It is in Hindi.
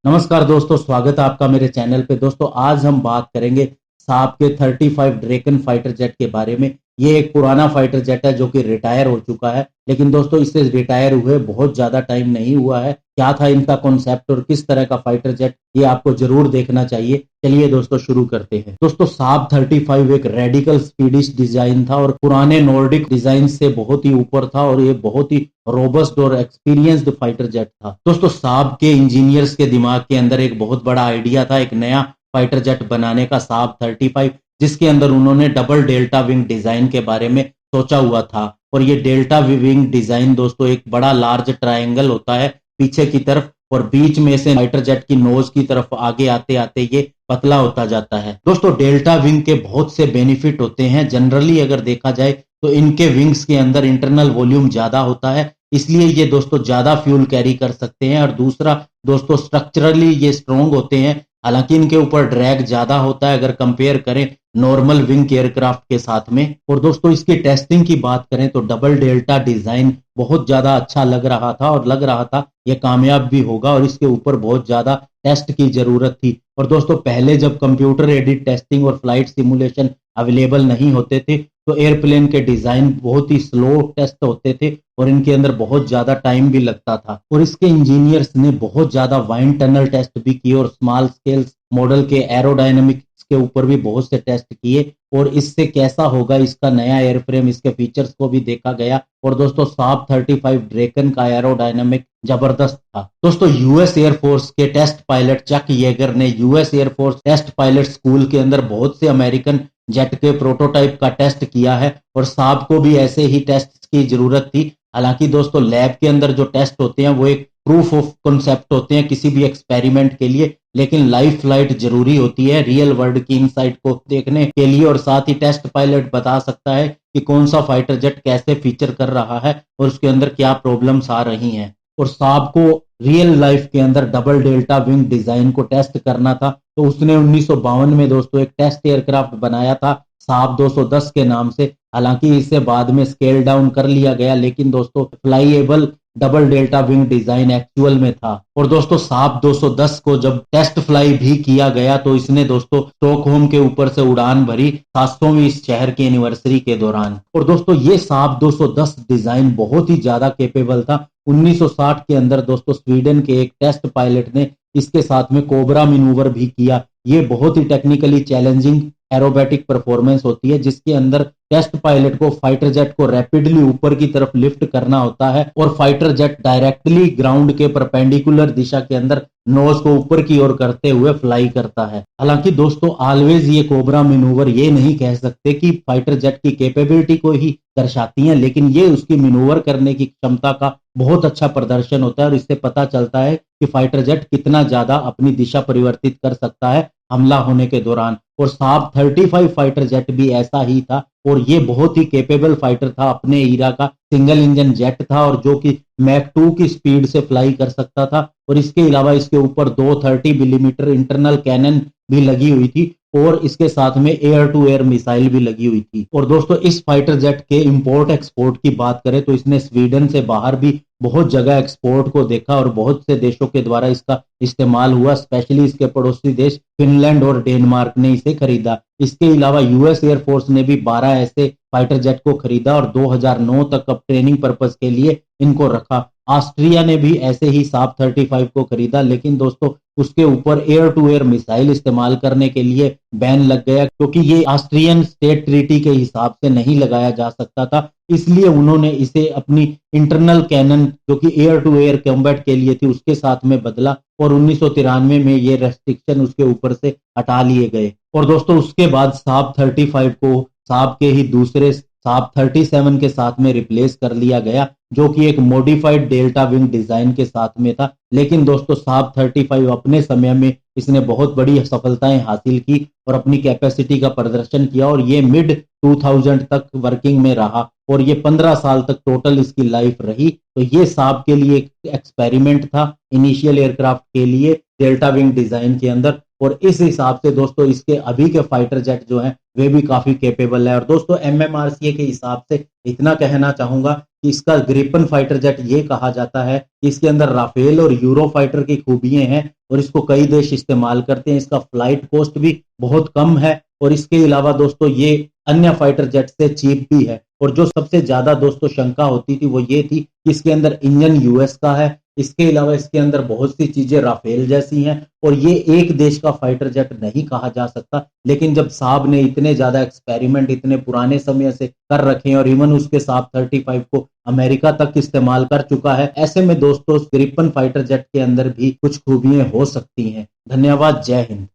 नमस्कार दोस्तों, स्वागत है आपका मेरे चैनल पे। दोस्तों आज हम बात करेंगे साप के 35 ड्रैगन फाइटर जेट के बारे में। ये एक पुराना फाइटर जेट है जो कि रिटायर हो चुका है, लेकिन दोस्तों इससे रिटायर हुए बहुत ज्यादा टाइम नहीं हुआ है। क्या था इनका कॉन्सेप्ट और किस तरह का फाइटर जेट, ये आपको जरूर देखना चाहिए। चलिए दोस्तों शुरू करते हैं। दोस्तों साप 35 एक रेडिकल स्पीडिश डिजाइन था और पुराने नॉर्डिक डिजाइन से बहुत ही ऊपर था और ये बहुत ही रोबस्ट और एक्सपीरियंस्ड फाइटर जेट था। दोस्तों साप के इंजीनियर्स के दिमाग के अंदर एक बहुत बड़ा आइडिया था, एक नया फाइटर जेट बनाने का, साप 35, जिसके अंदर उन्होंने डबल डेल्टा विंग डिजाइन के बारे में सोचा हुआ था। और ये डेल्टा विंग डिजाइन दोस्तों एक बड़ा लार्ज ट्रायंगल होता है पीछे की तरफ, और बीच में से फाइटर जेट की नोज की तरफ आगे आते आते ये पतला होता जाता है। दोस्तों डेल्टा विंग के बहुत से बेनिफिट होते हैं। जनरली अगर देखा जाए तो इनके विंग्स के अंदर इंटरनल वॉल्यूम ज्यादा होता है, इसलिए ये दोस्तों ज्यादा फ्यूल कैरी कर सकते हैं। और दूसरा दोस्तों स्ट्रक्चरली ये स्ट्रॉन्ग होते हैं, हालांकि इनके ऊपर ड्रैग ज्यादा होता है अगर कंपेयर करें नॉर्मल विंग एयरक्राफ्ट के साथ में। और दोस्तों इसकी टेस्टिंग की बात करें तो डबल डेल्टा डिजाइन बहुत ज्यादा अच्छा लग रहा था और लग रहा था ये कामयाब भी होगा, और इसके ऊपर बहुत ज्यादा टेस्ट की जरूरत थी। और दोस्तों पहले जब कंप्यूटर एडिट टेस्टिंग और फ्लाइट सिमुलेशन अवेलेबल नहीं होते थे तो एयरप्लेन के डिजाइन बहुत ही स्लो टेस्ट होते थे और इनके अंदर बहुत ज्यादा टाइम भी लगता था। और इसके इंजीनियर्स ने बहुत ज्यादा वाइंड टनल टेस्ट भी किए और स्मॉल स्केल मॉडल के एरोडायनेमिक्स के ऊपर भी बहुत से टेस्ट किए, और इससे कैसा होगा इसका नया एयरफ्रेम, इसके फीचर्स को भी देखा गया। और दोस्तों साप 35 ड्रैगन का एरोडायनामिक जबरदस्त था। दोस्तों यूएस एयरफोर्स के टेस्ट पायलट चक येगर ने US air force test pilot school के अंदर बहुत से अमेरिकन जेट के प्रोटोटाइप का टेस्ट किया है, और साप को भी ऐसे ही टेस्ट की जरूरत थी। हालांकि दोस्तों लैब के अंदर जो टेस्ट होते हैं वो एक प्रूफ ऑफ कॉन्सेप्ट होते हैं किसी भी एक्सपेरिमेंट के लिए, लेकिन लाइव फ्लाइट जरूरी होती है रियल वर्ल्ड की इनसाइट को देखने के लिए। और साथ ही टेस्ट पायलट बता सकता है कि कौन सा फाइटर जेट कैसे फीचर कर रहा है और उसके अंदर क्या प्रॉब्लम्स आ रही हैं। और साप को रियल लाइफ के अंदर डबल डेल्टा विंग डिजाइन को टेस्ट करना था, तो उसने 1952 में दोस्तों एक टेस्ट एयरक्राफ्ट बनाया था साप 210 के नाम से। हालांकि इसे बाद में स्केल डाउन कर लिया गया, लेकिन दोस्तों flyable double delta wing design actual में था। और दोस्तों साप 210 को जब टेस्ट फ्लाई भी किया गया तो इसने दोस्तों स्टॉकहोम के ऊपर से उड़ान भरी 700वीं इस शहर की एनिवर्सरी के दौरान। और दोस्तों ये साप 210 डिजाइन बहुत ही ज्यादा कैपेबल था। 1960 के अंदर दोस्तों स्वीडन के एक टेस्ट पायलट ने इसके साथ में कोबरा मैनूवर भी किया। ये बहुत ही टेक्निकली चैलेंजिंग एरोबेटिक परफॉर्मेंस होती है, जिसके अंदर टेस्ट पायलट को फाइटर जेट को रैपिडली ऊपर की तरफ लिफ्ट करना होता है और फाइटर जेट डायरेक्टली ग्राउंड के परपेंडिकुलर दिशा के अंदर नोज को ऊपर की ओर करते हुए फ्लाई करता है। हालांकि दोस्तों ऑलवेज ये कोबरा मैनूवर ये नहीं कह सकते कि फाइटर जेट की कैपेबिलिटी को ही दर्शाती हैं, लेकिन ये उसकी मैनूवर करने की क्षमता का बहुत अच्छा प्रदर्शन होता है। और इससे पता चलता है कि फाइटर जेट कितना ज्यादा अपनी दिशा परिवर्तित कर सकता है हमला होने के दौरान। और साप 35 फाइटर जेट भी ऐसा ही था, और ये बहुत ही कैपेबल फाइटर था, अपने ईरा का सिंगल इंजन जेट था, और जो कि मैक 2 की स्पीड से फ्लाई कर सकता था। और इसके अलावा इसके ऊपर 230 मिलीमीटर इंटरनल कैनन भी लगी हुई थी, और इसके साथ में एयर टू एयर मिसाइल भी लगी हुई थी। और दोस्तों इस फाइटर जेट के इंपोर्ट एक्सपोर्ट की बात करें तो इसने स्वीडन से बाहर भी बहुत जगह एक्सपोर्ट को देखा और बहुत से देशों के द्वारा इसका इस्तेमाल हुआ। स्पेशली इसके पड़ोसी देश फिनलैंड और डेनमार्क ने इसे खरीदा। इसके अलावा यूएस एयरफोर्स ने भी 12 ऐसे फाइटर जेट को खरीदा और 2009 तक अब ट्रेनिंग पर्पस के लिए इनको रखा। ऑस्ट्रिया ने भी ऐसे ही साप 35 को खरीदा, लेकिन दोस्तों उसके ऊपर एयर टू एयर मिसाइल इस्तेमाल करने के लिए बैन लग गया, क्योंकि ये ऑस्ट्रियन स्टेट ट्रीटी के हिसाब से नहीं लगाया जा सकता था। इसलिए उन्होंने इसे अपनी इंटरनल कैनन जो कि एयर टू एयर कॉम्बैट के लिए थी उसके साथ में बदला, और 1993 में ये रेस्ट्रिक्शन उसके ऊपर से हटा लिए गए। और दोस्तों उसके बाद साप 35 को साप के ही दूसरे साप 37 के साथ में रिप्लेस कर लिया गया, जो कि एक मॉडिफाइड डेल्टा विंग डिजाइन के साथ में था। लेकिन दोस्तों साप 35 अपने समय में इसने बहुत बड़ी सफलताएं हासिल की और अपनी कैपेसिटी का प्रदर्शन किया, और ये मिड 2000 तक वर्किंग में रहा, और ये 15 साल तक टोटल इसकी लाइफ रही। तो ये साप के लिए एक एक्सपेरिमेंट था इनिशियल एयरक्राफ्ट के लिए डेल्टा विंग डिजाइन के अंदर। और इस हिसाब से दोस्तों इसके अभी के फाइटर जेट जो हैं वे भी काफी कैपेबल है। और दोस्तों MMRCA के हिसाब से इतना कहना चाहूंगा कि इसका ग्रिपन फाइटर जेट ये कहा जाता है कि इसके अंदर राफेल और यूरो फाइटर की खूबियां हैं और इसको कई देश इस्तेमाल करते हैं। इसका फ्लाइट कॉस्ट भी बहुत कम है और इसके अलावा दोस्तों ये अन्य फाइटर जेट से चीप भी है। और जो सबसे ज्यादा दोस्तों शंका होती थी वो ये थी कि इसके अंदर इंजन यूएस का है, इसके अलावा इसके अंदर बहुत सी चीजें राफेल जैसी हैं और ये एक देश का फाइटर जेट नहीं कहा जा सकता। लेकिन जब साहब ने इतने ज्यादा एक्सपेरिमेंट इतने पुराने समय से कर रखे हैं और इवन उसके साथ 35 को अमेरिका तक इस्तेमाल कर चुका है, ऐसे में दोस्तों ग्रिपन फाइटर जेट के अंदर भी कुछ खूबियां हो सकती हैं। धन्यवाद। जय हिंद।